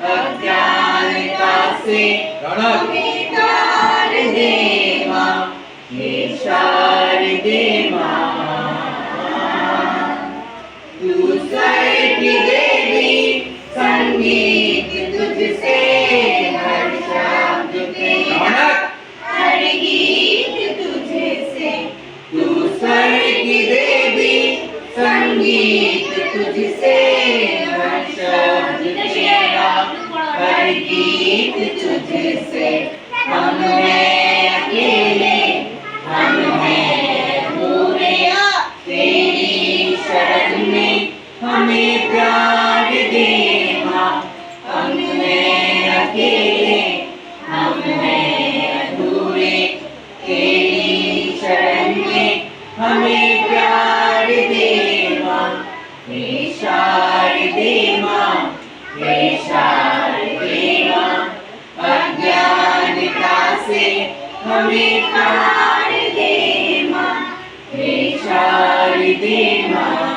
अज्ञानता से हमें तार दे माँ, हे शारदे माँ। तू स्वर्ग की देवी, संगीत तुझसे हर शब्द पे हर गीत तुझसे। तू स्वर्ग की देवी, संगीत तुझसे हर शब्द तेरा, हर गीत तुझसे। हम हैं अकेले, हम हैं पूरे, तेरी शरण में हमें प्यार दे माँ। हम हैं अकेले, हम हैं अधूरे, तेरी शरण में हमें प्यार दे माँ। हे शारदे माँ, हे शारदे माँ। अज्ञानता से हमें तार दे माँ, हे शारदे माँ।